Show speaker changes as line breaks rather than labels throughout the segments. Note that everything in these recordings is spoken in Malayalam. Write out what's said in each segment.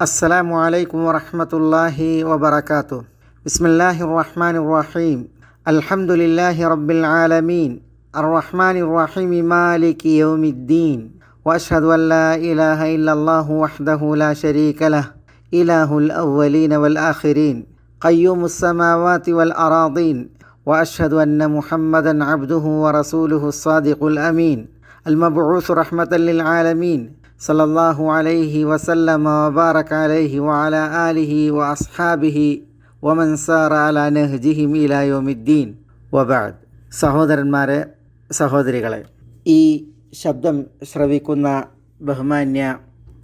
അസ്സലാമു അലൈക്കും വറഹ്മത്തുള്ളാഹി വബറകാതുഹു. ബിസ്മില്ലാഹിർ റഹ്മാനിർ റഹീം. അൽഹംദുലില്ലാഹി റബ്ബിൽ ആലമീൻ അർറഹ്മാനിർ റഹീം മാലികി യൗമിദ്ദീൻ വഅശ്ഹദു അൻ ലാ ഇലാഹ ഇല്ലല്ലാഹു വഹ്ദഹു ലാ ശരീക ലഹ് ഇലാഹുൽ അവ്വലീന വൽ ആഖിരീൻ ഖയ്യൂമുസ് സമാവാതി വൽ അറാദീൻ വഅശ്ഹദു അന്ന മുഹമ്മദൻ അബ്ദുഹു വറസൂലുഹു സ്സാദിഖുൽ അമീൻ അൽ മബ്ഊസ് റഹ്മത്തൻ ലിൽ ആലമീൻ സല്ലല്ലാഹു അലൈഹി വസല്ലമ വബാറക അലൈഹി വഅല ആലിഹി വഅസ്ഹാബിഹി വമൻ സാറ അലാ നഹ്ജിഹിം ഇലാ യൗമിദ്ദീൻ വബഅദ്. സഹോദരന്മാരെ, സഹോദരികളെ, ഈ ശബ്ദം ശ്രവിക്കുന്ന ബഹുമാന്യ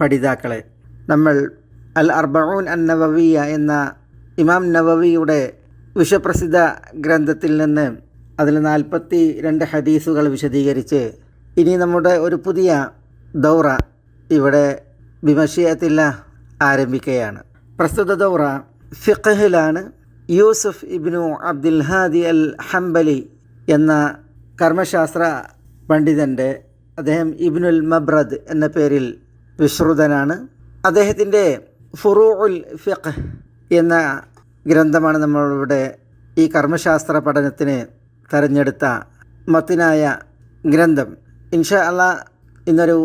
പഠിതാക്കളെ, നമ്മൾ അൽ അർബഊൻ അൻ നവവിയ എന്ന ഇമാം നവവിയുടെ വിശ്വപ്രസിദ്ധ ഗ്രന്ഥത്തിൽ നിന്ന് അതിൽ 42 ഹദീസുകൾ വിശദീകരിച്ച് ഇനി നമ്മുടെ ഒരു പുതിയ ദൗറ ഇവിടെ ബിമശിയത്തില്ല ആരംഭിക്കുകയാണ്. പ്രസ്തുത ദൗറ ഫിഖ്ഹിലാണ്. യൂസുഫ് ഇബ്നു അബ്ദുൽ ഹാദി അൽ ഹംബലി എന്ന കർമ്മശാസ്ത്ര പണ്ഡിതൻ്റെ, അദ്ദേഹം ഇബ്നുൽ മബ്രദ് എന്ന പേരിൽ വിശ്രുതനാണ്. അദ്ദേഹത്തിൻ്റെ ഫുറൂഉൽ ഫിഖ് എന്ന ഗ്രന്ഥമാണ് നമ്മളിവിടെ ഈ കർമ്മശാസ്ത്ര പഠനത്തിന് തിരഞ്ഞെടുത്ത മത്തിനായ ഗ്രന്ഥം. ഇൻഷാ അല്ലാഹ് ഇന്നൊരു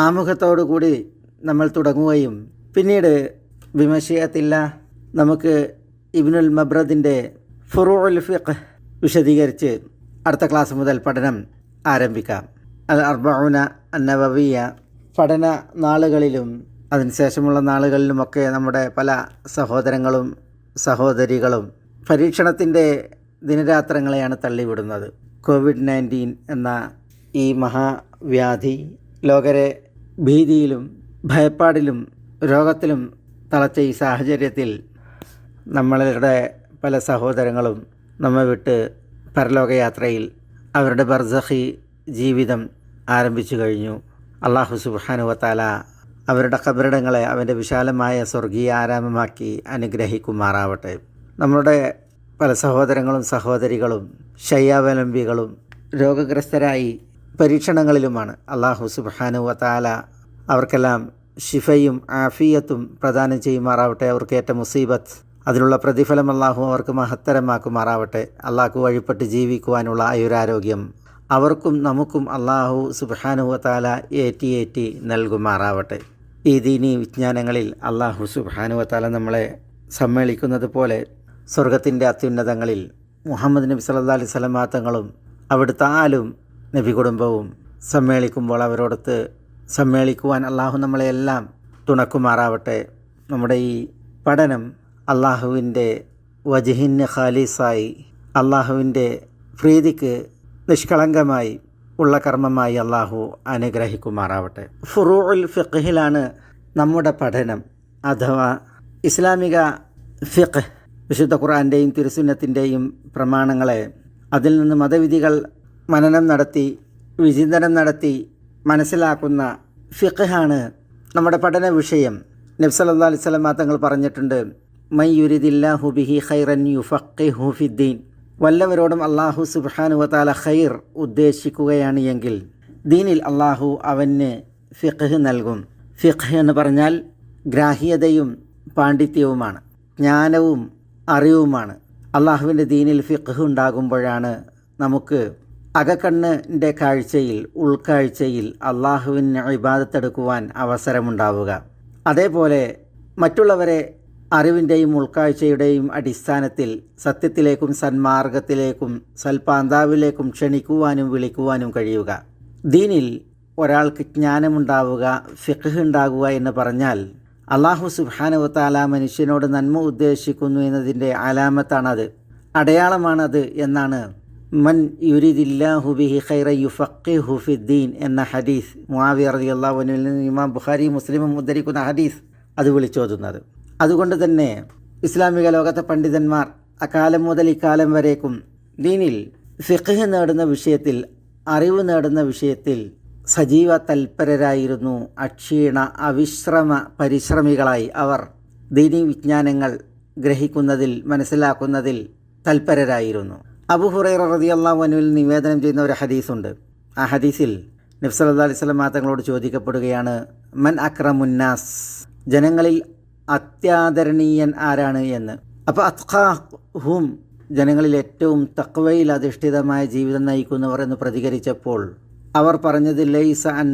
ആമുഖത്തോടു കൂടി നമ്മൾ തുടങ്ങുകയും പിന്നീട് ബിമശിയത്തില്ല നമുക്ക് ഇബ്നുൽ മബ്രദിൻ്റെ ഫുറൂഉൽ ഫിഖ് വിശദീകരിച്ച് അടുത്ത ക്ലാസ് മുതൽ പഠനം ആരംഭിക്കാം. അൽ അർബഊന അൻ നവവിയ പഠന നാളുകളിലും അതിനുശേഷമുള്ള നാളുകളിലുമൊക്കെ നമ്മുടെ പല സഹോദരങ്ങളും സഹോദരികളും പരീക്ഷണത്തിൻ്റെ ദിനരാത്രങ്ങളെയാണ് തള്ളിവിടുന്നത്. COVID-19 എന്ന ഈ മഹാവ്യാധി ലോകരെ ഭീതിയിലും ഭയപ്പാടിലും രോഗത്തിലും തളച്ച ഈ സാഹചര്യത്തിൽ നമ്മളുടെ പല സഹോദരങ്ങളും നമ്മെ വിട്ട് പരലോകയാത്രയിൽ അവരുടെ ബർസഖി ജീവിതം ആരംഭിച്ചു കഴിഞ്ഞു. അല്ലാഹു സുബ്ഹാനഹു വ തആല അവരുടെ ഖബറിടങ്ങളെ അവൻ്റെ വിശാലമായ സ്വർഗീയ ആരാമമാക്കി അനുഗ്രഹിക്കുമാറാവട്ടെ. നമ്മളുടെ പല സഹോദരങ്ങളും സഹോദരികളും ശയ്യാവലംബികളും രോഗഗ്രസ്തരായി പരീക്ഷണങ്ങളിലുമാണ്. അല്ലാഹു സുബ്ഹാനഹു വ തആല അവർക്കെല്ലാം ശിഫയും ആഫിയത്തും പ്രദാനം ചെയ്യുമാറാവട്ടെ. അവർക്കേറ്റ മുസീബത്ത്, അതിനുള്ള പ്രതിഫലം അല്ലാഹു അവർക്ക് മഹത്തരമാക്കുമാറാവട്ടെ. അല്ലാഹു വഴിപ്പെട്ട് ജീവിക്കുവാനുള്ള ആയുരാരോഗ്യം അവർക്കും നമുക്കും അല്ലാഹു സുബ്ഹാനഹു വ തആല ഏറ്റി നൽകുമാറാവട്ടെ. ഈ ദീനീ വിജ്ഞാനങ്ങളിൽ അല്ലാഹു സുബ്ഹാനഹു വ തആല നമ്മളെ സമ്മേളിക്കുന്നത് പോലെ സ്വർഗത്തിൻ്റെ അത്യുന്നതങ്ങളിൽ മുഹമ്മദ് നബി സല്ലല്ലാഹു അലൈഹി വസല്ലം തങ്ങളും അവിടുത്തെ ആലും നബി കുടുംബവും സമ്മേളിക്കുമ്പോൾ അവരോടൊത്ത് സമ്മേളിക്കുവാൻ അള്ളാഹു നമ്മളെല്ലാം തുണക്കുമാറാവട്ടെ. നമ്മുടെ ഈ പഠനം അള്ളാഹുവിൻ്റെ വജ്ഹിന് ഖാലിസായി, അള്ളാഹുവിൻ്റെ പ്രീതിക്ക് നിഷ്കളങ്കമായി ഉള്ള കർമ്മമായി അള്ളാഹു അനുഗ്രഹിക്കുമാറാവട്ടെ. ഫുറൂഉൽ ഫിഖ്ഹിലാണ് നമ്മുടെ പഠനം, അഥവാ ഇസ്ലാമിക ഫിഖ്, വിശുദ്ധ ഖുർആൻ്റെയും തിരുസുന്നത്തിൻ്റെയും പ്രമാണങ്ങളെ അതിൽ നിന്ന് മതവിധികൾ മനനം നടത്തി വിചിന്തനം നടത്തി മനസ്സിലാക്കുന്ന ഫിഖ്ഹാണ് നമ്മുടെ പഠന വിഷയം. നബി സല്ലല്ലാഹു അലൈഹി വസല്ലം തങ്ങൾ പറഞ്ഞിട്ടുണ്ട്, മൻ യുരിദില്ലാഹു ബിഹി ഖൈറൻ യുഫഖിഹു ഫിദ്ദീൻ. വല്ലവരോടും അല്ലാഹു സുബ്ഹാനഹു വ തആല ഖൈർ ഉദ്ദേശിക്കുകയാണ് എങ്കിൽ ദീനിൽ അല്ലാഹു അവന് ഫിഖ് നൽകും. ഫിഖ് എന്ന് പറഞ്ഞാൽ ഗ്രാഹ്യതയും പാണ്ഡിത്യവുമാണ്, ജ്ഞാനവും അറിവുമാണ്. അള്ളാഹുവിൻ്റെ ദീനിൽ ഫിഖ് ഉണ്ടാകുമ്പോഴാണ് നമുക്ക് അകക്കണ്ണിൻ്റെ കാഴ്ചയിൽ, ഉൾക്കാഴ്ചയിൽ അള്ളാഹുവിന് ഇബാദത്തെടുക്കുവാൻ അവസരമുണ്ടാവുക. അതേപോലെ മറ്റുള്ളവരെ അറിവിൻ്റെയും ഉൾക്കാഴ്ചയുടെയും അടിസ്ഥാനത്തിൽ സത്യത്തിലേക്കും സന്മാർഗത്തിലേക്കും സൽപാന്താവിലേക്കും ക്ഷണിക്കുവാനും വിളിക്കുവാനും കഴിയുക. ദീനിൽ ഒരാൾക്ക് ജ്ഞാനമുണ്ടാവുക, ഫിഖ് ഉണ്ടാകുക എന്ന് പറഞ്ഞാൽ അല്ലാഹു സുബ്ഹാനഹു വ തആല മനുഷ്യനോട് നന്മ ഉദ്ദേശിക്കുന്നു എന്നതിൻ്റെ അലാമത്താണത്, അടയാളമാണത് എന്നാണ് മൻ യുരിദില്ലാഹു ബിഹി ഖൈറൻ യുഫഖിഹു ഫിദ്ദീൻ എന്ന ഹദീസ്, മുആവിയ റളിയല്ലാഹു അൻഹുവിൽ നിന്ന് ഇമാം ബുഖാരി മുസ്ലിമും ഉദ്ധരിക്കുന്ന ഹദീസ് അത് വിളിച്ചോതുന്നത്. അതുകൊണ്ട് തന്നെ ഇസ്ലാമിക ലോകത്തെ പണ്ഡിതന്മാർ അക്കാലം മുതൽ ഇക്കാലം വരേക്കും ദീനിൽ ഫിഖ് നേടുന്ന വിഷയത്തിൽ, അറിവ് നേടുന്ന വിഷയത്തിൽ സജീവ തൽപരരായിരുന്നു. അക്ഷീണ അവിശ്രമ പരിശ്രമികളായി അവർ ദീനീ വിജ്ഞാനങ്ങൾ ഗ്രഹിക്കുന്നതിൽ, മനസ്സിലാക്കുന്നതിൽ തൽപരരായിരുന്നു. അബൂ ഹുറൈറ റളിയല്ലാഹു അൻഹുവിൽ നിവേദനം ചെയ്യുന്ന ഒരു ഹദീസുണ്ട്. ആ ഹദീസിൽ നബി സല്ലല്ലാഹു അലൈഹി വസല്ലം തങ്ങളോട് ചോദിക്കപ്പെടുകയാണ്, മൻ അക്രമുന്നാസ്, ജനങ്ങളിൽ അത്യാദരണീയൻ ആരാണ് എന്ന്. അപ്പോൾ അത്ഖാഹും ജനങ്ങളിൽ ഏറ്റവും തഖ്വയിൽ അധിഷ്ഠിതമായ ജീവിതം നയിക്കുന്നവർ എന്ന് പ്രതികരിച്ചപ്പോൾ അവർ പറഞ്ഞത് ലൈസ അൻ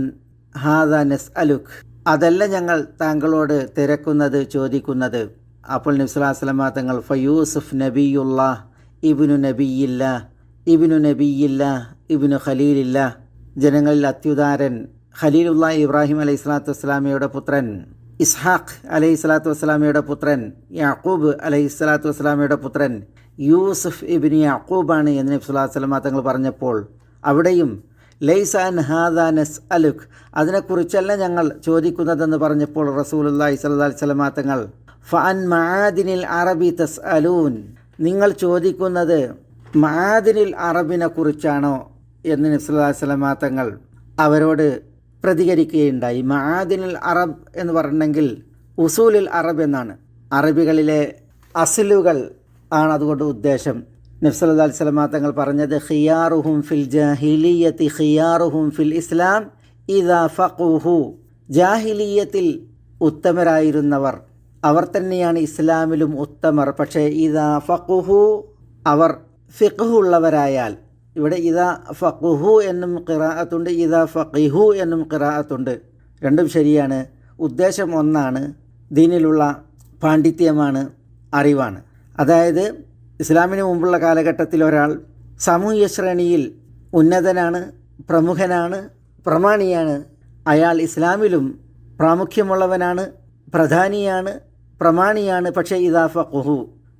ഹാദ നസ്അലുക്, അതല്ല ഞങ്ങൾ താങ്കളോട് തിരക്കുന്നത് ചോദിക്കുന്നത്. അപ്പോൾ നബി സ്വല്ലല്ലാഹു അലൈഹി വസല്ലം തങ്ങൾ ഫയൂസുഫ് നബിയുല്ലാഹ് ഇബ്നു നബിയില്ലാ ഇബ്നു നബിയില്ലാ ഇബ്നു ഖലീലില്ലാ, ജനങ്ങളിൽ അത്യുദാരൻ ഖലീലുല്ലാഹ് ഇബ്രാഹിം അലൈഹി സ്വലാത്തു വസ്സലാമയുടെ പുത്രൻ, ഇസ്ഹാഖ് അലൈഹി സ്വലാത്തു വസ്സലാമയുടെ പുത്രൻ, യാക്കൂബ് അലൈഹി സ്വലാത്തു വസ്സലാമയുടെ പുത്രൻ യൂസുഫ് ഇബ്നു യാക്കൂബാണ് എന്ന് നബി സ്വല്ലല്ലാഹു അലൈഹി വസല്ലം തങ്ങൾ പറഞ്ഞപ്പോൾ അവിടെയും ലൈസ അൻ ഹാദാ നസ്അലുക്, അതിനെക്കുറിച്ചല്ല ഞങ്ങൾ ചോദിക്കുന്നതെന്ന് പറഞ്ഞപ്പോൾ റസൂലുള്ളാഹി സ്വല്ലല്ലാഹു അലൈഹി വസല്ലം തങ്ങൾ ഫഅൻ മആദിനിൽ അറബി തസ്അലൂൻ, നിങ്ങൾ ചോദിക്കുന്നത് മആദിനിൽ അറബിനെ കുറിച്ചാണോ എന്ന് നബി സല്ലല്ലാഹു അലൈഹി വസല്ലം തങ്ങൾ അവരോട് പ്രതികരിക്കുകയുണ്ടായി. മആദിനുൽ അറബ് എന്ന് പറഞ്ഞെങ്കിൽ ഉസൂലുൽ അറബ് എന്നാണ്, അറബികളിലെ അസ്ലുകൾ ആണ് അതുകൊണ്ട് ഉദ്ദേശം. നബി സല്ലല്ലാഹു അലൈഹി വസല്ലം തങ്ങൾ പറഞ്ഞത് ഖിയാറുഹും ഫിൽ ജാഹിലിയ്യത്തി ഖിയാറുഹും ഫിൽ ഇസ്ലാം ഇദാ ഫഖുഹു, ജാഹിലിയ്യത്തിൽ ഉത്തമരായിരുന്നവർ അവർ തന്നെയാണ് ഇസ്ലാമിലും ഉത്തമർ. പക്ഷേ ഇദാ ഫഖുഹു, അവർ ഫിഖ്ഹ് ഉള്ളവരായാൽ, ഇവിടെ ഇദാ ഫഖുഹു എന്നും ഖിറാഅത്തുണ്ട്, ഇദാ ഫഖിഹു എന്നും ഖിറാഅത്തുണ്ട്, രണ്ടും ശരിയാണ്. ഉദ്ദേശം ഒന്നാണ്, ദീനിലുള്ള പാണ്ഡിത്യമാണ്, അറിവാണ്. അതായത് ഇസ്ലാമിന് മുമ്പുള്ള കാലഘട്ടത്തിൽ ഒരാൾ സാമൂഹ്യ ശ്രേണിയിൽ ഉന്നതനാണ്, പ്രമുഖനാണ്, പ്രമാണിയാണ്, അയാൾ ഇസ്ലാമിലും പ്രാമുഖ്യമുള്ളവനാണ്, പ്രധാനിയാണ്, പ്രമാണിയാണ്. പക്ഷേ ഇദാ ഫഖുഹു,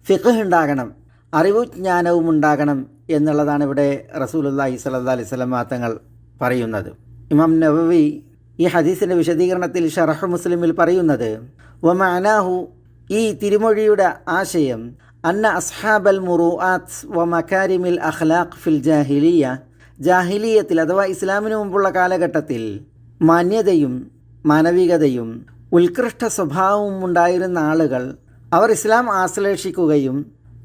ഫിഖ്ഹ് ഉണ്ടാകണം, അറിവും ജ്ഞാനവും ഉണ്ടാകണം എന്നുള്ളതാണ് ഇവിടെ റസൂലുള്ളാഹി സ്വല്ലല്ലാഹു അലൈഹി വസല്ലം തങ്ങൾ പറയുന്നത്. ഇമാം നവവി ഈ ഹദീസിൻ്റെ വിശദീകരണത്തിൽ ഷറഹ് മുസ്ലിമിൽ പറയുന്നത് വമഅനാഹു, ഈ തിരുമൊഴിയുടെ ആശയം അന്ന അസ്ഹാബൽ മുറൂആത്ത് വ മകാരിമിൽ അഖ്ലാഖ് ഫിൽ ജാഹിലിയ, ജാഹിലിയത്തിൽ അഥവാ ഇസ്ലാമിന് മുമ്പുള്ള കാലഘട്ടത്തിൽ മാന്യതയും മാനവികതയും ഉത്കൃഷ്ട സ്വഭാവവും ഉണ്ടായിരുന്ന ആളുകൾ അവർ ഇസ്ലാം ആശ്ലേഷിക്കുകയും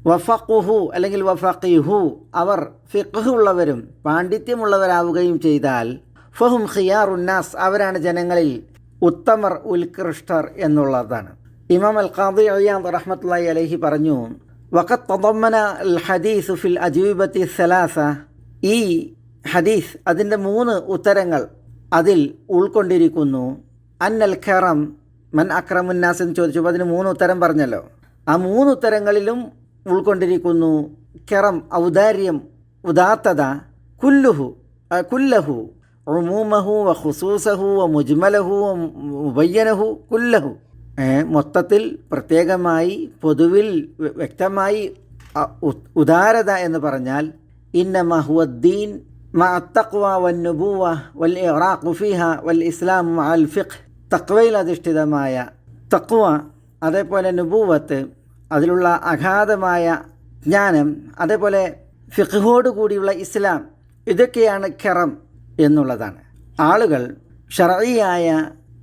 വഫഖുഹു അല്ലെങ്കിൽ വഫഖിഹു, അവർ ഫിഖ്ഹ് ഉള്ളവരും പാണ്ഡിത്യമുള്ളവരാവുകയും ചെയ്താൽ ഫഹും ഖിയാറുന്നാസ്, അവരാണ് ജനങ്ങളിൽ ഉത്തമർ, ഉത്കൃഷ്ടർ എന്നുള്ളതാണ്. ഇമാം അൽ ഖാദി ഇയാദ് റഹ്മത്തുള്ളാഹി അലൈഹി പറഞ്ഞു വഖദ് തദമ്മന അൽ ഹദീസ് ഫിൽ അജ്വിബത്തി സലാസ, ഈ ഹദീസ് അതിൻ്റെ 3 ഉത്തരങ്ങൾ അതിൽ ഉൾക്കൊണ്ടിരിക്കുന്നു. അന്നൽ ഖറം മൻ അക്രമുന്നാസ് എന്ന് ചോദിച്ചപ്പോൾ അതിന് 3 ഉത്തരം പറഞ്ഞല്ലോ. ആ 3 ഉത്തരങ്ങളിലും ഉൾക്കൊണ്ടിരിക്കുന്നു കറം, ഔദാര്യം, ഉദാത്തത, കുല്ലഹു ഉമൂമഹു വ ഖുസൂസഹു വ മുജ്മലഹു വ മുബയ്യനഹു കുല്ലഹു, മൊത്തത്തിൽ പ്രത്യേകമായി പൊതുവിൽ വ്യക്തമായി ഉദാരത എന്ന് പറഞ്ഞാൽ ഇന്നമാ ഹുവദ്ദീൻ മഅ തഖ്വ വന്നുബുവ വൽ ഇഗ്റാഖു ഫീഹ വൽ ഇസ്ലാം മഅൽ ഫിഖ്, തഖ്വയിൽ അധിഷ്ഠിതമായ തഖ്വ, അതേപോലെ നുബുവത്ത്, അതിലുള്ള അഗാധമായ ജ്ഞാനം, അതേപോലെ ഫിഖ്ഹോട് കൂടിയുള്ള ഇസ്ലാം, ഇതൊക്കെയാണ് ഖറം എന്നുള്ളതാണ്. ആളുകൾ ശർഈയായ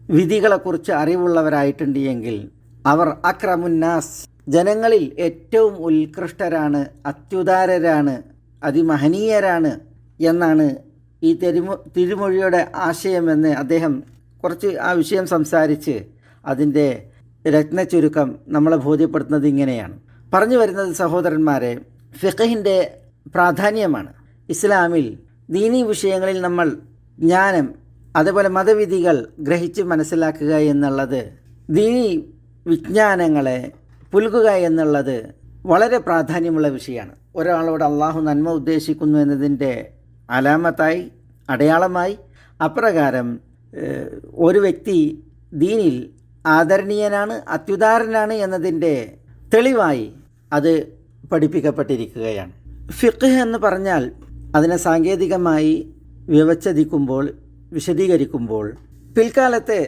വിധികളെക്കുറിച്ച് അറിവുള്ളവരായിട്ടുണ്ട് എങ്കിൽ അവർ അക്രമുന്നാസ്, ജനങ്ങളിൽ ഏറ്റവും ഉത്കൃഷ്ടരാണ്, അത്യുദാരരാണ്, അതിമഹനീയരാണ് എന്നാണ് ഈ തിരുമൊഴിയുടെ ആശയമെന്ന് അദ്ദേഹം കുറച്ച് ആ വിഷയം സംസാരിച്ച് അതിൻ്റെ രത്നചുരുക്കം നമ്മളെ ബോധ്യപ്പെടുത്തുന്നത് ഇങ്ങനെയാണ്. പറഞ്ഞു വരുന്നത് സഹോദരന്മാരെ, ഫിഖഹിൻ്റെ പ്രാധാന്യമാണ്. ഇസ്ലാമിൽ ദീനീ വിഷയങ്ങളിൽ നമ്മൾ ജ്ഞാനം, അതേപോലെ മതവിധികൾ ഗ്രഹിച്ച് മനസ്സിലാക്കുക എന്നുള്ളത്, ദീനീ വിജ്ഞാനങ്ങളെ പുൽകുക എന്നുള്ളത് വളരെ പ്രാധാന്യമുള്ള വിഷയമാണ്. ഒരാളോട് അള്ളാഹു നന്മ ഉദ്ദേശിക്കുന്നു എന്നതിൻ്റെ അലാമത്തായി, അടയാളമായി, അപ്രകാരം ഒരു വ്യക്തി ദീനിൽ ആദരണീയനാണ്, അത്യുദാരനാണ് എന്നതിൻ്റെ തെളിവായി അത് പഠിപ്പിക്കപ്പെട്ടിരിക്കുകയാണ്. ഫിഖ് എന്ന് പറഞ്ഞാൽ അതിനെ സാങ്കേതികമായി വിശദീകരിക്കുമ്പോൾ പിൽക്കാലത്തെ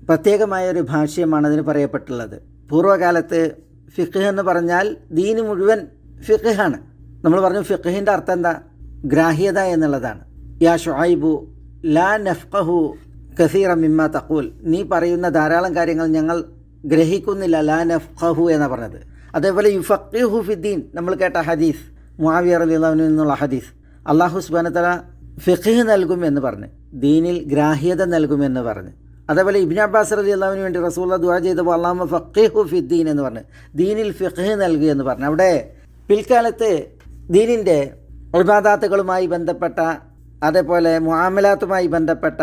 പ്രത്യേകമായൊരു ഭാഷ്യമാണ് അതിന് പറയപ്പെട്ടുള്ളത്. പൂർവ്വകാലത്ത് ഫിഖ് എന്ന് പറഞ്ഞാൽ ദീന് മുഴുവൻ ഫിഖാണ്. നമ്മൾ പറഞ്ഞു ഫിഖിൻ്റെ അർത്ഥം എന്താ? ഗ്രാഹ്യത എന്നുള്ളതാണ്. യാ ഷുഐബു ലാ നഫ്ഖഹു കസീറ മിമ്മ തഖൂൽ, നീ പറയുന്ന ധാരാളം കാര്യങ്ങൾ ഞങ്ങൾ ഗ്രഹിക്കുന്നില്ല. ലാ നഫ്ഖഹു എന്നാണ് പറഞ്ഞത്. അതേപോലെ യുഫഖിഹു ഫിദ്ദീൻ, നമ്മൾ കേട്ട ഹദീസ്, മുആവിയ റളിയല്ലാഹു അൻഹു എന്നുള്ള ഹദീസ്, അല്ലാഹു സുബ്ഹാനഹു വ തആല ഫിഖ് നൽകുമെന്ന് പറഞ്ഞ്, ദീനിൽ ഗ്രാഹ്യത നൽകുമെന്ന് പറഞ്ഞ്, അതേപോലെ ഇബ്നു അബ്ബാസ് റളിയല്ലാഹുവിന് വേണ്ടി റസൂലുള്ളാഹി ദുആ ചെയ്തപ്പോൾ അല്ലാഹുമ്മ ഫഖിഹു ഫിദ്ദീൻ എന്ന് പറഞ്ഞു, ദീനിൽ ഫിഖ് നൽകുക എന്ന് പറഞ്ഞു. അവിടെ പിൽക്കാലത്ത് ദീനിൻ്റെ ഇബാദാത്തുകളുമായി ബന്ധപ്പെട്ട, അതേപോലെ മുആമലാത്തുമായി ബന്ധപ്പെട്ട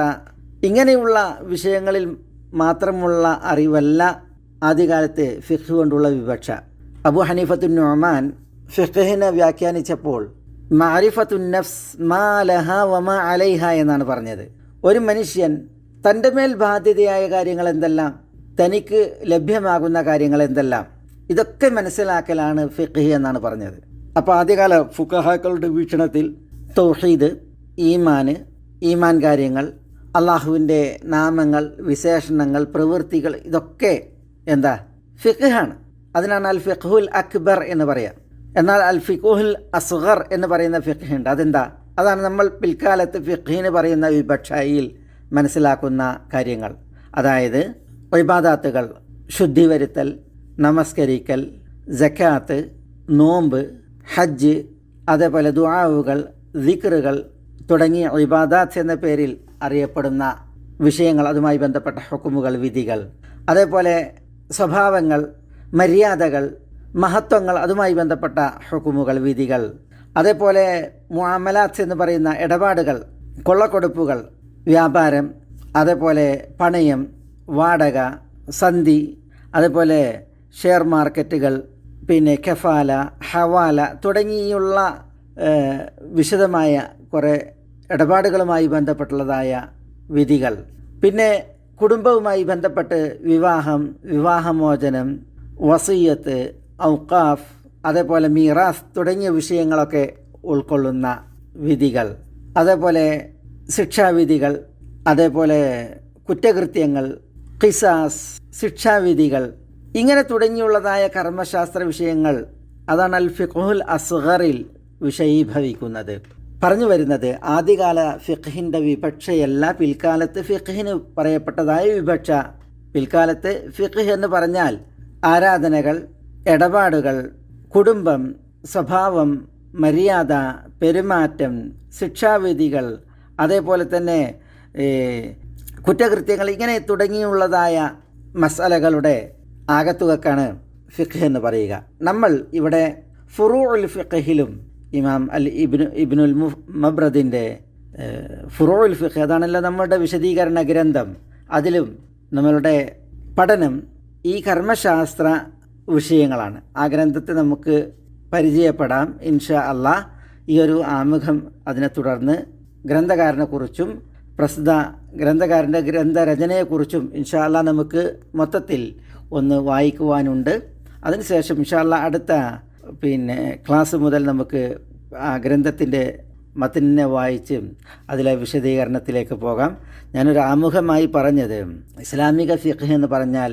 ഇങ്ങനെയുള്ള വിഷയങ്ങളിൽ മാത്രമുള്ള അറിവല്ല ആദ്യകാലത്ത് ഫിഖ് കൊണ്ടുള്ള വിവക്ഷ. അബൂ ഹനീഫത്തുൻ നുഅ്മാൻ ഫിഖ്ഹിനെ വ്യാഖ്യാനിച്ചപ്പോൾ മഅരിഫത്തുൻ നഫ്സ് മാ ലഹാ വമാ അലൈഹ എന്നാണ് പറഞ്ഞത്. ഒരു മനുഷ്യൻ തൻ്റെ മേൽ ബാധ്യതയായ കാര്യങ്ങൾ എന്തെല്ലാം, തനിക്ക് ലഭ്യമാകുന്ന കാര്യങ്ങൾ എന്തെല്ലാം, ഇതൊക്കെ മനസ്സിലാക്കലാണ് ഫിഖ് എന്നാണ് പറഞ്ഞത്. അപ്പോൾ ആദ്യകാല ഫുഖഹാക്കളുടെ വീക്ഷണത്തിൽ തൗഹീദ്, ഈമാൻ കാര്യങ്ങൾ, അള്ളാഹുവിൻ്റെ നാമങ്ങൾ, വിശേഷണങ്ങൾ, പ്രവൃത്തികൾ, ഇതൊക്കെ എന്താ ഫിഖ്ഹാണ്. അതിനാണ് അൽ ഫിഖ്ഹുൽ അക്ബർ എന്ന് പറയാം. എന്നാൽ അൽ ഫിഖ്ഹുൽ അസ്ഗർ എന്ന് പറയുന്ന ഫിഖ് ഉണ്ട്. അതെന്താ? അതാണ് നമ്മൾ പിൽക്കാലത്ത് ഫിഖ്ഹിന് പറയുന്ന വിവക്ഷയിൽ മനസ്സിലാക്കുന്ന കാര്യങ്ങൾ. അതായത് ഇബാദാത്തുകൾ, ശുദ്ധി വരുത്തൽ, നമസ്കരിക്കൽ, സക്കാത്ത്, നോമ്പ്, ഹജ്ജ്, അതേപോലെ ദുആവുകൾ, ദിക്റുകൾ തുടങ്ങിയ ഇബാദാത്ത് എന്ന പേരിൽ അറിയപ്പെടുന്ന വിഷയങ്ങൾ, അതുമായി ബന്ധപ്പെട്ട ഹുക്കുമുകൾ, വിധികൾ, അതേപോലെ സ്വഭാവങ്ങൾ, മര്യാദകൾ, മഹത്വങ്ങൾ, അതുമായി ബന്ധപ്പെട്ട ഹുക്കുമുകൾ, വിധികൾ, അതേപോലെ മുആമലാത്ത് എന്ന് പറയുന്ന ഇടപാടുകൾ, കൊള്ളക്കൊടുപ്പുകൾ, വ്യാപാരം, അതേപോലെ പണയം, വാടക, സന്ധി, അതേപോലെ ഷെയർ മാർക്കറ്റുകൾ, പിന്നെ കഫാല, ഹവാല തുടങ്ങിയുള്ള വിശദമായ കുറേ ഇടപാടുകളുമായി ബന്ധപ്പെട്ടുള്ളതായ വിധികൾ, പിന്നെ കുടുംബവുമായി ബന്ധപ്പെട്ട് വിവാഹം, വിവാഹമോചനം, വസിയ്യത്ത്, ഔഖാഫ്, അതേപോലെ മീറാസ് തുടങ്ങിയ വിഷയങ്ങളൊക്കെ ഉൾക്കൊള്ളുന്ന വിധികൾ, അതേപോലെ ശിക്ഷാവിധികൾ, അതേപോലെ കുറ്റകൃത്യങ്ങൾ, ഖിസാസ്, ശിക്ഷാവിധികൾ, ഇങ്ങനെ തുടങ്ങിയുള്ളതായ കർമ്മശാസ്ത്ര വിഷയങ്ങൾ, അതാണ് അൽ ഫിഖ്ഹുൽ അസ്ഗറിൽ വിഷയീഭവിക്കുന്നത്. പറഞ്ഞു വരുന്നത് ആദ്യകാല ഫിഖ്ഹിൻ്റെ വിവക്ഷയല്ല പിൽക്കാലത്ത് ഫിഖ്ഹിന് പറയപ്പെട്ടതായ വിവക്ഷ. പിൽക്കാലത്ത് ഫിഖ് എന്ന് പറഞ്ഞാൽ ആരാധനകൾ, ഇടപാടുകൾ, കുടുംബം, സ്വഭാവം, മര്യാദ, പെരുമാറ്റം, ശിക്ഷാവിധികൾ, അതേപോലെ തന്നെ കുറ്റകൃത്യങ്ങൾ, ഇങ്ങനെ തുടങ്ങിയുള്ളതായ മസലകളുടെ ആകത്തുകക്കാണ് ഫിഖ് എന്ന് പറയുക. നമ്മൾ ഇവിടെ ഫുറൂഉൽ ഫിഖ്ഹിലും ഇമാം ഇബ്നുൽ മബ്രദിൻ്റെ ഫുറൂഉൽ ഫിഖ്, അതാണല്ലോ നമ്മളുടെ വിശദീകരണ ഗ്രന്ഥം, അതിലും നമ്മളുടെ പഠനം ഈ കർമ്മശാസ്ത്ര വിഷയങ്ങളാണ്. ആ ഗ്രന്ഥത്തെ നമുക്ക് പരിചയപ്പെടാം ഇൻഷാ അള്ളാഹ്. ഈ ഒരു ആമുഖം, അതിനെ തുടർന്ന് ഗ്രന്ഥകാരനെക്കുറിച്ചും പ്രസ്തുത ഗ്രന്ഥകാരൻ്റെ ഗ്രന്ഥരചനയെക്കുറിച്ചും ഇൻഷാ അള്ളാഹ് നമുക്ക് മൊത്തത്തിൽ ഒന്ന് വായിക്കുവാനുണ്ട്. അതിനുശേഷം ഇൻഷാ അള്ളാഹ് അടുത്ത ക്ലാസ് മുതൽ നമുക്ക് ആ ഗ്രന്ഥത്തിൻ്റെ മത്തിനെ വായിച്ച് അതിലെ വിശദീകരണത്തിലേക്ക് പോകാം. ഞാനൊരു ആമുഖമായി പറഞ്ഞത് ഇസ്ലാമിക ഫിഖ് എന്ന് പറഞ്ഞാൽ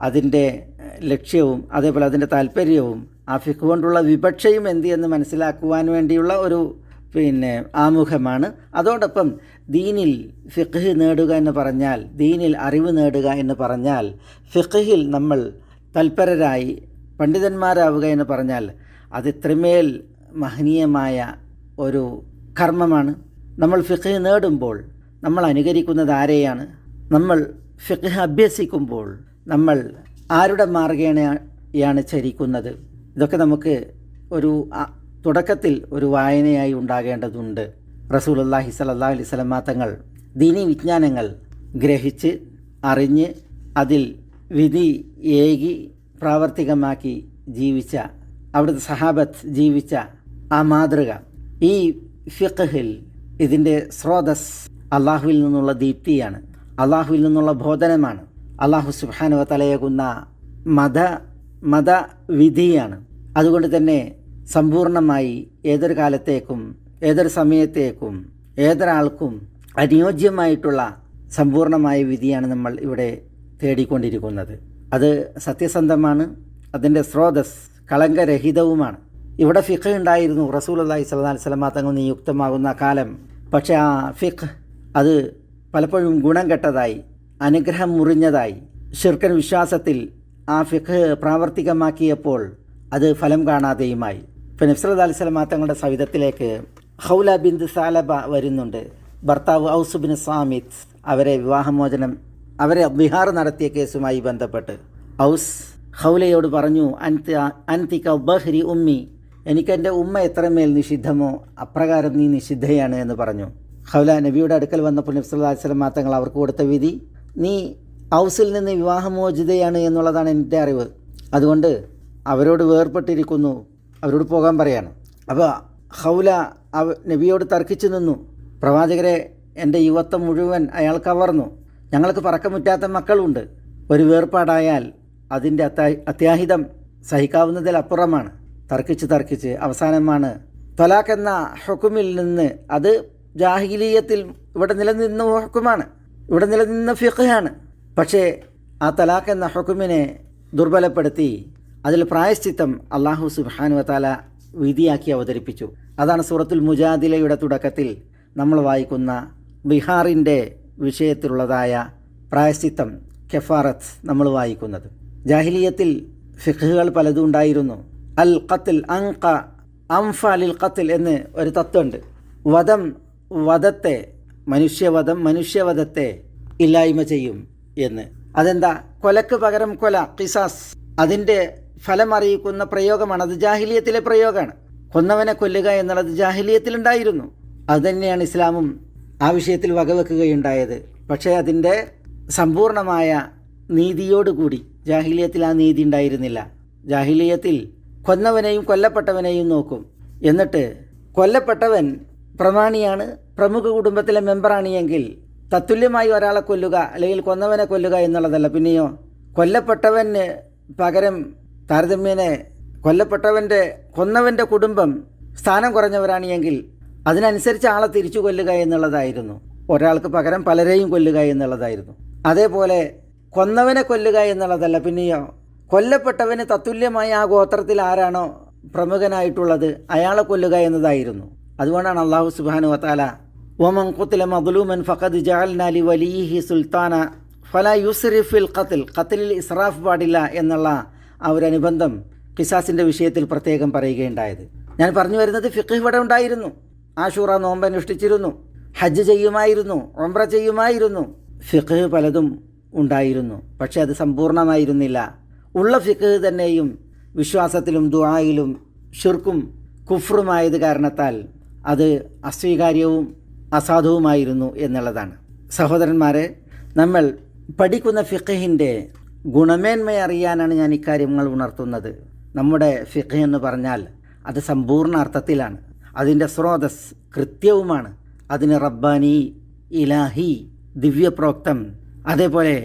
അതിൻ്റെ ലക്ഷ്യവും അതേപോലെ അതിൻ്റെ താല്പര്യവും ആ ഫിഖ് കൊണ്ടുള്ള വിവക്ഷയും എന്ത് എന്ന് മനസ്സിലാക്കുവാൻ വേണ്ടിയുള്ള ഒരു ആമുഖമാണ്. അതോടൊപ്പം ദീനിൽ ഫിഖ് നേടുക എന്ന് പറഞ്ഞാൽ, ദീനിൽ അറിവ് നേടുക എന്ന് പറഞ്ഞാൽ, ഫിഖിൽ നമ്മൾ തൽപരരായി പണ്ഡിതന്മാരാവുക എന്ന് പറഞ്ഞാൽ അത് ഇത്രമേൽ മഹനീയമായ ഒരു കർമ്മമാണ്. നമ്മൾ ഫിഖ് നേടുമ്പോൾ നമ്മൾ അനുകരിക്കുന്നത് ആരെയാണ്? നമ്മൾ ഫിഖ് അഭ്യസിക്കുമ്പോൾ നമ്മൾ ആരുടെ മാർഗേണയാണ് ചരിക്കുന്നത്? ഇതൊക്കെ നമുക്ക് ഒരു തുടക്കത്തിൽ ഒരു വായനയായി ഉണ്ടാകേണ്ടതുണ്ട്. റസൂലുള്ളാഹി സ്വല്ലല്ലാഹു അലൈഹി വസല്ലം തങ്ങൾ ദീനീ വിജ്ഞാനങ്ങൾ ഗ്രഹിച്ച് അറിഞ്ഞ് അതിൽ വിധി ഏകി പ്രാവർത്തികമാക്കി ജീവിച്ച, അവിടുത്തെ സഹാബത്ത് ജീവിച്ച ആ മാതൃക, ഈ ഫിഖ്ഹിൽ ഇതിൻ്റെ സ്രോതസ് അള്ളാഹുവിൽ നിന്നുള്ള ദീപ്തിയാണ്, അള്ളാഹുവിൽ നിന്നുള്ള ബോധനമാണ്, അള്ളാഹു സുബ്ഹാനഹു വ തആലയാകുന്ന മതവിധിയാണ്. അതുകൊണ്ട് തന്നെ സമ്പൂർണമായി ഏതൊരു കാലത്തേക്കും ഏതൊരു സമയത്തേക്കും ഏതൊരാൾക്കും അനുയോജ്യമായിട്ടുള്ള സമ്പൂർണമായ വിധിയാണ് നമ്മൾ ഇവിടെ തേടിക്കൊണ്ടിരിക്കുന്നത്. അത് സത്യസന്ധമാണ്, അതിൻ്റെ സ്രോതസ് കളങ്കരഹിതവുമാണ്. ഇവിടെ ഫിഖ് ഉണ്ടായിരുന്നു റസൂലുള്ളാഹി സ്വല്ലല്ലാഹു അലൈഹി വസല്ലം തങ്ങൾ നിയുക്തമാകുന്ന കാലം. പക്ഷേ ആ ഫിഖ് അത് പലപ്പോഴും ഗുണം കെട്ടതായി, അനുഗ്രഹം മുറിഞ്ഞതായി, ശിർക്കൻ വിശ്വാസത്തിൽ ആ ഫിഖ് പ്രാവർത്തികമാക്കിയപ്പോൾ അത് ഫലം കാണാതെയുമായി. ഇപ്പം നബി സല്ലല്ലാഹു അലൈഹി വസല്ലം തങ്ങളുടെ സവിധത്തിലേക്ക് ഖൗല ബിൻത് സാലബ വരുന്നുണ്ട്. ഭർത്താവ് ഔസ് ബിൻ സാമിത്ത് അവരെ വിവാഹമോചനം അവരെ ബിഹാർ നടത്തിയ കേസുമായി ബന്ധപ്പെട്ട് ഔസ് ഖൗലയോട് പറഞ്ഞു, അൻതിക ബഹ്രി ഉമ്മി, എനിക്കെൻ്റെ ഉമ്മ എത്രമേൽ നിഷിദ്ധമോ അപ്രകാരം നീ നിഷിദ്ധയാണ് എന്ന് പറഞ്ഞു. ഖൗല നബിയുടെ അടുക്കൽ വന്നപ്പോൾ നബി സല്ലല്ലാഹു അലൈഹി വസല്ലം തങ്ങൾ അവർക്ക് കൊടുത്ത വിധി, നീ ഔസിൽ നിന്ന് വിവാഹമോചിതയാണ് എന്നുള്ളതാണ് എൻ്റെ അറിവ്. അതുകൊണ്ട് അവരോട് വേർപെട്ടിരിക്കുന്നു, അവരോട് പോകാൻ പറയാണ്. അപ്പോൾ ഖൗല നബിയോട് തർക്കിച്ചു നിന്നു. പ്രവാചകരെ, എൻ്റെ യുവത്വം മുഴുവൻ അയാൾ കവർന്നു, ഞങ്ങൾക്ക് പറക്കമുറ്റാത്ത മക്കളുണ്ട്. ഒരു വേർപാടായാൽ അതിൻ്റെ അത്യാഹിതം സഹിക്കാവുന്നതിലപ്പുറമാണ്. തർക്കിച്ച് അവസാനമാണ് ത്വലാഖ് എന്ന ഹുക്കുമിൽ നിന്ന്, അത് ജാഹിലിയത്തിൽ ഇവിടെ നിലനിന്ന ഹുക്കുമാണ്, ഇവിടെ നിലനിന്ന ഫിഖ്ഹാണ്. പക്ഷേ ആ തലാഖ് എന്ന ഹുക്കുമിനെ ദുർബലപ്പെടുത്തി അതിൽ പ്രായശ്ചിത്തം അല്ലാഹു സുബ്ഹാനഹു വ തആല വിധിയാക്കി അവതരിപ്പിച്ചു. അതാണ് സൂറത്തുൽ മുജാദിലയുടെ തുടക്കത്തിൽ നമ്മൾ വായിക്കുന്ന ബിഹാറിൻ്റെ വിഷയത്തിലുള്ളതായ പ്രായശ്ചിത്തം കെഫാറത്ത് നമ്മൾ വായിക്കുന്നത്. ജാഹിലിയത്തിൽ ഫിഖ്ഹുകൾ പലതും ഉണ്ടായിരുന്നു. അൽ ഖത്ൽ അൻഖ അംഫാലിൽ ഖത്ൽ എന്ന് ഒരു തത്വമുണ്ട്. വധത്തെ മനുഷ്യവധത്തെ ഇല്ലായ്മ ചെയ്യും എന്ന്. അതെന്താ? കൊലക്ക് പകരം കൊല, ഖിസാസ്, അതിൻ്റെ ഫലമറിയിക്കുന്ന പ്രയോഗമാണ്. അത് ജാഹിലിയത്തിലെ പ്രയോഗമാണ്. കൊന്നവനെ കൊല്ലുക എന്നുള്ളത് ജാഹിലിയത്തിലുണ്ടായിരുന്നു. അതുതന്നെയാണ് ഇസ്ലാമും ആ വിഷയത്തിൽ വകവെക്കുകയുണ്ടായത്. പക്ഷേ അതിൻ്റെ സമ്പൂർണമായ നീതിയോടുകൂടി ജാഹിലിയത്തിൽ ആ നീതി ഉണ്ടായിരുന്നില്ല. ജാഹിലിയത്തിൽ കൊന്നവനെയും കൊല്ലപ്പെട്ടവനെയും നോക്കും. എന്നിട്ട് കൊല്ലപ്പെട്ടവൻ പ്രമാണിയാണ്, പ്രമുഖ കുടുംബത്തിലെ മെമ്പറാണ് എങ്കിൽ തത്തുല്യമായി ഒരാളെ കൊല്ലുക അല്ലെങ്കിൽ കൊന്നവനെ കൊല്ലുക എന്നുള്ളതല്ല. പിന്നെയോ കൊല്ലപ്പെട്ടവന് പകരം താരതമ്യേന കൊന്നവൻ്റെ കുടുംബം സ്ഥാനം കുറഞ്ഞവരാണ് എങ്കിൽ അതിനനുസരിച്ച് ആളെ തിരിച്ചു കൊല്ലുക എന്നുള്ളതായിരുന്നു. ഒരാൾക്ക് പകരം പലരെയും കൊല്ലുക എന്നുള്ളതായിരുന്നു. അതേപോലെ കൊന്നവനെ കൊല്ലുക എന്നുള്ളതല്ല, പിന്നെയോ കൊല്ലപ്പെട്ടവന് തത്തുല്യമായി ആ ഗോത്രത്തിൽ ആരാണോ പ്രമുഖനായിട്ടുള്ളത് അയാളെ കൊല്ലുക എന്നതായിരുന്നു. അതുകൊണ്ടാണ് അല്ലാഹു സുബ്ഹാനഹു വ തആല വമൻ ഖുതില മദ്ലൂമൻ ഫഖദ് ജഅൽനാ ലിവലിയിഹി സുൽത്താന ഫലാ യുസ്രിഫ് ഫിൽ ഖത്ലിൽ ഇസ്രാഫ് പാടില്ല എന്നുള്ള ആ ഒരു അനുബന്ധം ഖിസാസിൻ്റെ വിഷയത്തിൽ പ്രത്യേകം പറയുകയുണ്ടായത്. ഞാൻ പറഞ്ഞു വരുന്നത് ഫിഖ് ഇവിടെ ഉണ്ടായിരുന്നു. ആശൂറ നോമ്പ് അനുഷ്ഠിച്ചിരുന്നു, ഹജ്ജ് ചെയ്യുമായിരുന്നു, ഉംറ ചെയ്യുമായിരുന്നു. ഫിഖ് പലതും ഉണ്ടായിരുന്നു. പക്ഷേ അത് സമ്പൂർണ്ണമായിരുന്നില്ല. ഉള്ള ഫിഖ് തന്നെയും വിശ്വാസത്തിലും ദുആയിലും ഷിർക്കും കുഫ്റുമായത് കാരണത്താൽ അത് അസ്വീകാര്യവും അസാധുവുമായിരുന്നു എന്നുള്ളതാണ്. സഹോദരന്മാരെ, നമ്മൾ പഠിക്കുന്ന ഫിഖഹിൻ്റെ ഗുണമേന്മയെ അറിയാനാണ് ഞാൻ ഇക്കാര്യങ്ങൾ ഉണർത്തുന്നത്. നമ്മുടെ ഫിഖ് എന്ന് പറഞ്ഞാൽ അത് സമ്പൂർണ്ണ അർത്ഥത്തിലാണ്. അതിൻ്റെ സ്രോതസ് കൃത്യവുമാണ്. അതിന് റബ്ബാനി, ഇലാഹി, ദിവ്യപ്രോക്തം, അതേപോലെ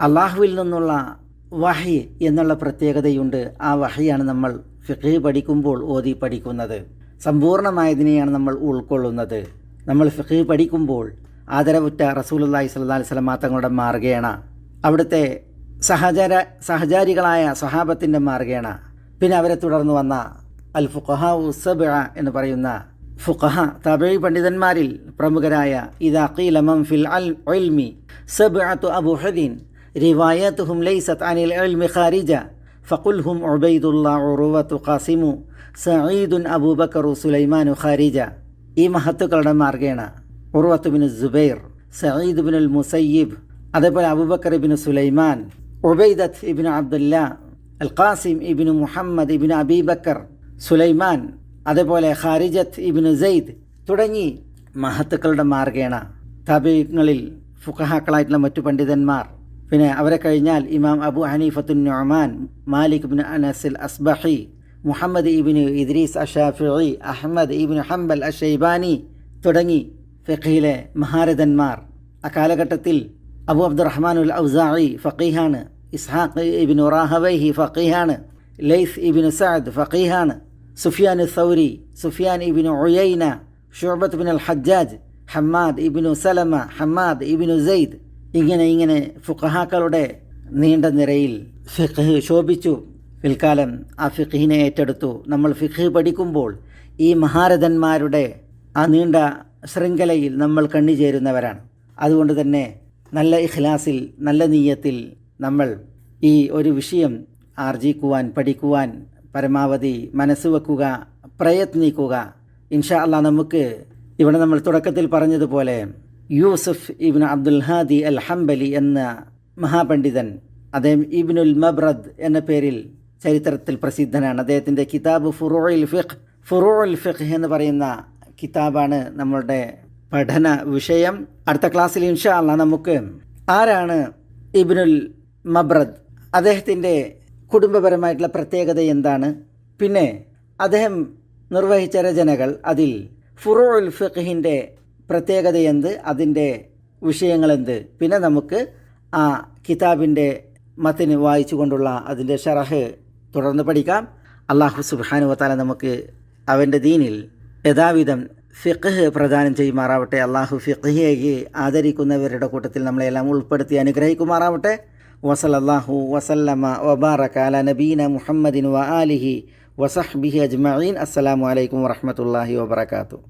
അള്ളാഹുവിൽ നിന്നുള്ള വഹി എന്നുള്ള പ്രത്യേകതയുണ്ട്. ആ വഹിയാണ് നമ്മൾ ഫിഖ് പഠിക്കുമ്പോൾ ഓതി പഠിക്കുന്നത്. സമ്പൂർണ്ണമായതിനെയാണ് നമ്മൾ ഉൾക്കൊള്ളുന്നത്. നമ്മൾ ഫിഖ് പഠിക്കുമ്പോൾ ആദരവുറ്റ റസൂലുള്ളാഹി സ്വല്ലല്ലാഹി അലൈഹി വസല്ലം തങ്ങളുടെ മാർഗേണ, അവിടുത്തെ സഹചാരികളായ സ്വഹാബത്തിൻ്റെ മാർഗേണ, പിന്നെ അവരെ തുടർന്ന് വന്ന അൽ ഫുഖഹാഉ സബ്അ എന്ന് പറയുന്ന ഫുഖഹ തബഈ പണ്ഡിതന്മാരിൽ പ്രമുഖരായ ഇദാ ഖീല മൻ ഫിൽ ഇൽമി സബ്അതു അബൂഹദിൻ റിവായത്തുഹും ലൈസത് അനിൽ ഇൽമി ഖാരിജ ഫഖുൽഹും ഉബൈദുല്ലാഹ് ഉറുവത്തു ഖാസിമു സഈദുൻ അബൂബക്കർ സുലൈമാനു ഖാരിജ. ഈ മഹത്തുക്കളുടെ മാർഗേണ ഉർവത്ത് ബിൻ സുബൈർ, സഈദ് ബിൻ മുസയ്യിബ്, അതേപോലെ അബൂബക്കർ ഇബ്നു സുലൈമാൻ, ഉബൈദത്ത് ഇബ്നു അബ്ദുല്ലാ, അൽ ഖാസിം ഇബ്നു മുഹമ്മദ് ഇബ്നു അബീബക്കർ, സുലൈമാൻ, അതേപോലെ ഖാരിജത്ത് ഇബ്നു സെയ്ദ് തുടങ്ങി മഹത്തുക്കളുടെ മാർഗേണ താബിഈങ്ങളിൽ ഫുഖഹാക്കളായിട്ടുള്ള മറ്റു പണ്ഡിതന്മാർ, പിന്നെ അവരെ കഴിഞ്ഞാൽ ഇമാം അബു ഹനീഫത്തുൻ നുഅ്മാൻ, മാലിക് ഇബ്നു അനസ് അൽ അസ്ബഹി, മുഹമ്മദ് ഇബ്നു ഇദ്രീസ് അഷാഫിഈ, അഹ്മദ് ഇബ്നു ഹംബൽ അഷൈബാനി തുടങ്ങി ഫിഖ്ഹിലെ മഹാരഥന്മാർ. അക്കാലഘട്ടത്തിൽ അബു അബ്ദുറഹ്മാനുൽ ഔസാഇ ഫഖീഹാണ്, ഇസ്ഹാഖ് ഇബ്നു റാഹവൈഹി ഫഖീഹാണ്, ലൈസ് ഇബ്നു സഅദ് ഫഖീഹാണ്, സുഫിയാൻ സൗരി, സുഫിയാൻ ഇബ്നു ഉയൈന, ശുഅബത്ത് ഇബ്നു അൽ ഹജ്ജാജ്, ഹമ്മാദ് ഇബ്നു സലമ, ഹമ്മാദ് ഇബ്നു സെയ്ദ്, ഇങ്ങനെ ഫുഖഹാക്കളുടെ നീണ്ട നിരയിൽ ഫിഖ് ശോഭിച്ചു. പിൽക്കാലം ആ ഫിഖിനെ ഏറ്റെടുത്തു. നമ്മൾ ഫിഖ് പഠിക്കുമ്പോൾ ഈ മഹാരഥന്മാരുടെ ആ നീണ്ട ശൃംഖലയിൽ നമ്മൾ കണ്ണിചേരുന്നവരാണ്. അതുകൊണ്ട് തന്നെ നല്ല ഇഖ്ലാസിൽ, നല്ല നീയത്തിൽ നമ്മൾ ഈ ഒരു വിഷയം ആർജിക്കുവാൻ, പഠിക്കുവാൻ പരമാവധി മനസ്സ് വെക്കുക, പ്രയത്നിക്കുക. ഇൻഷാ അല്ലാഹ് നമുക്ക് ഇവിടെ നമ്മൾ തുടക്കത്തിൽ പറഞ്ഞതുപോലെ യൂസുഫ് ഇബ്നു അബ്ദുൽ ഹാദി അൽ ഹംബലി എന്ന മഹാപണ്ഡിതൻ, അദ്ദേഹം ഇബ്നുൽ മബ്രദ് എന്ന പേരിൽ ചരിത്രത്തിൽ പ്രസിദ്ധനാണ്. അദ്ദേഹത്തിൻ്റെ കിതാബ് ഫുറൂഉൽ ഫിഖ് എന്ന് പറയുന്ന കിതാബാണ് നമ്മളുടെ പഠന വിഷയം. അടുത്ത ക്ലാസ്സിൽ ഇൻഷാ അല്ലാഹ് നമുക്ക് ആരാണ് ഇബ്നുൽ മബ്രദ്, അദ്ദേഹത്തിൻ്റെ കുടുംബപരമായിട്ടുള്ള പ്രത്യേകത എന്താണ്, പിന്നെ അദ്ദേഹം നിർവഹിച്ച രചനകൾ, അതിൽ ഫുറൂഉൽ ഫിഖ്ഹിൻ്റെ പ്രത്യേകത എന്ത്, അതിൻ്റെ വിഷയങ്ങളെന്ത്, പിന്നെ നമുക്ക് ആ കിതാബിൻ്റെ മത്തിന് വായിച്ചു കൊണ്ടുള്ള അതിൻ്റെ ഷറഹ് തുടർന്ന് പഠിക്കാം. അല്ലാഹു സുബ്ഹാനഹു വ തആല നമുക്ക് അവൻ്റെ ദീനിൽ യഥാവിധം ഫിഖ്ഹ് പ്രദാനം ചെയ്യുമാറാവട്ടെ. അല്ലാഹു ഫിഖ്ഹിയെ ആദരിക്കുന്നവരുടെ കൂട്ടത്തിൽ നമ്മളെല്ലാം ഉൾപ്പെടുത്തി അനുഗ്രഹിക്കുമാറാവട്ടെ. വസല്ലല്ലാഹു വസല്ലമ വബാറക അലാ നബീന മുഹമ്മദിൻ വ ആലിഹി വസഹ്ബിഹി അജ്മഈൻ. അസ്സലാമു അലൈക്കും വറഹ്മത്തുള്ളാഹി വബറകാതുഹു.